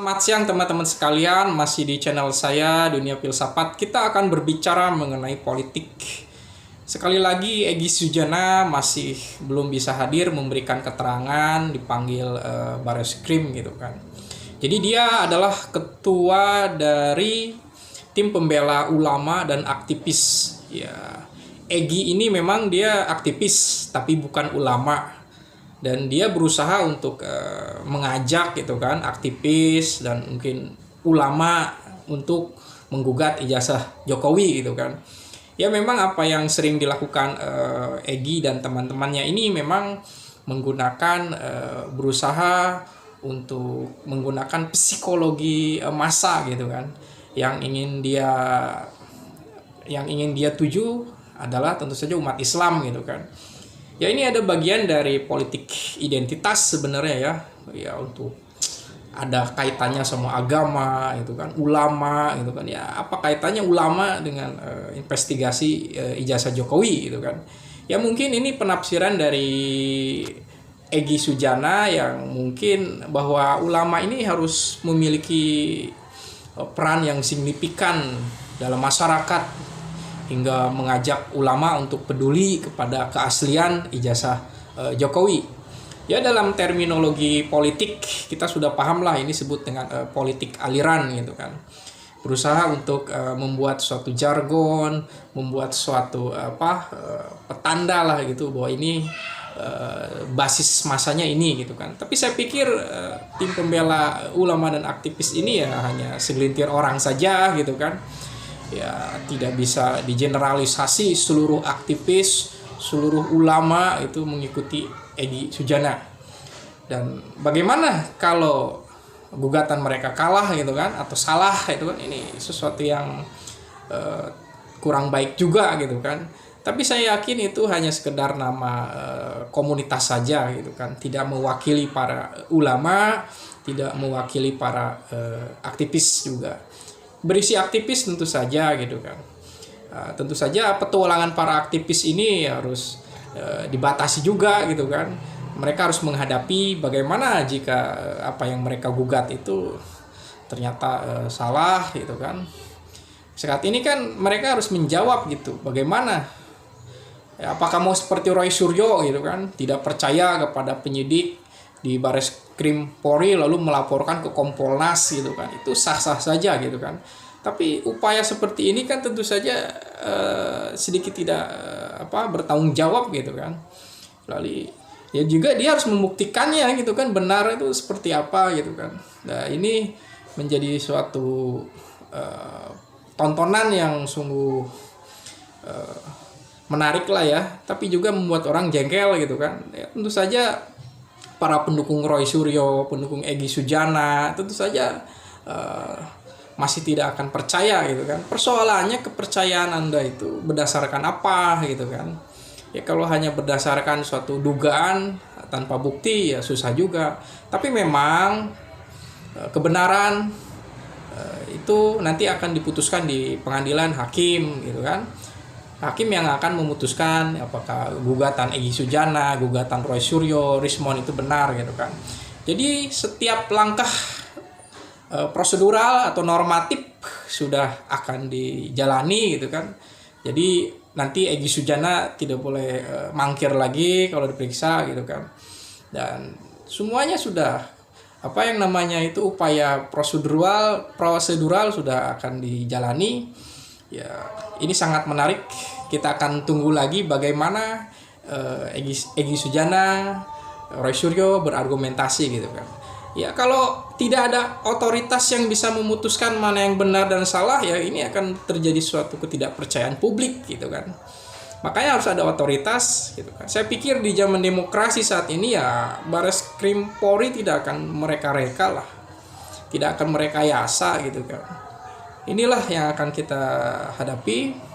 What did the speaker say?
Selamat siang teman-teman sekalian, masih di channel saya Dunia Filsafat. Kita akan berbicara mengenai politik. Sekali lagi Egy Sujana masih belum bisa hadir memberikan keterangan, dipanggil Bareskrim gitu kan. Jadi dia adalah ketua dari tim pembela ulama dan aktivis. Ya, Egy ini memang dia aktivis tapi bukan ulama, dan dia berusaha untuk mengajak gitu kan aktivis dan mungkin ulama untuk menggugat ijazah Jokowi gitu kan. Ya memang apa yang sering dilakukan Egy dan teman-temannya ini memang menggunakan berusaha untuk menggunakan psikologi massa gitu kan. Yang ingin dia tuju adalah tentu saja umat Islam gitu kan. Ya ini ada bagian dari politik identitas sebenarnya ya untuk ada kaitannya sama agama gitu kan, ulama gitu kan. Ya apa kaitannya ulama dengan investigasi ijazah Jokowi gitu kan. Ya mungkin ini penafsiran dari Egy Sujana yang mungkin bahwa ulama ini harus memiliki peran yang signifikan dalam masyarakat, hingga mengajak ulama untuk peduli kepada keaslian ijazah Jokowi. Ya dalam terminologi politik kita sudah paham lah, ini sebut dengan politik aliran gitu kan. Berusaha untuk membuat suatu jargon, membuat suatu petanda lah gitu bahwa ini basis masanya ini gitu kan. Tapi saya pikir tim pembela ulama dan aktivis ini ya hanya segelintir orang saja gitu kan. Ya tidak bisa digeneralisasi seluruh aktivis, seluruh ulama itu mengikuti Egy Sujana. Dan bagaimana kalau gugatan mereka kalah gitu kan, atau salah itu kan, ini sesuatu yang kurang baik juga gitu kan. Tapi saya yakin itu hanya sekedar nama komunitas saja gitu kan, tidak mewakili para ulama, tidak mewakili para aktivis juga. Berisi aktivis tentu saja gitu kan. Tentu saja petualangan para aktivis ini harus dibatasi juga gitu kan. Mereka harus menghadapi bagaimana jika apa yang mereka gugat itu ternyata salah gitu kan. Saat ini kan mereka harus menjawab gitu, bagaimana ya, apakah mau seperti Roy Suryo gitu kan, tidak percaya kepada penyidik di Bareskrim Polri lalu melaporkan ke Kompolnas gitu kan. Itu sah-sah saja gitu kan. Tapi upaya seperti ini kan tentu saja sedikit tidak bertanggung jawab gitu kan. Lalu ya juga dia harus membuktikannya gitu kan, benar itu seperti apa gitu kan. Nah, ini menjadi suatu tontonan yang sungguh menarik lah ya, tapi juga membuat orang jengkel gitu kan. Ya, tentu saja para pendukung Roy Suryo, pendukung Egy Sujana tentu saja masih tidak akan percaya gitu kan. Persoalannya kepercayaan Anda itu berdasarkan apa gitu kan. Ya kalau hanya berdasarkan suatu dugaan tanpa bukti ya susah juga. Tapi memang kebenaran itu nanti akan diputuskan di pengadilan hakim gitu kan. Hakim yang akan memutuskan apakah gugatan Egy Sujana, gugatan Roy Suryo, Rismon itu benar gitu kan. Jadi setiap langkah prosedural atau normatif sudah akan dijalani gitu kan. Jadi nanti Egy Sujana tidak boleh mangkir lagi kalau diperiksa gitu kan. Dan semuanya sudah yang namanya itu upaya prosedural sudah akan dijalani. Ya, ini sangat menarik. Kita akan tunggu lagi bagaimana Egy Sujana, Roy Suryo berargumentasi gitu kan. Ya kalau tidak ada otoritas yang bisa memutuskan mana yang benar dan salah, ya ini akan terjadi suatu ketidakpercayaan publik gitu kan. Makanya harus ada otoritas gitu kan. Saya pikir di zaman demokrasi saat ini ya Bareskrim Polri tidak akan mereka-reka lah. Tidak akan merekayasa gitu kan. Inilah yang akan kita hadapi.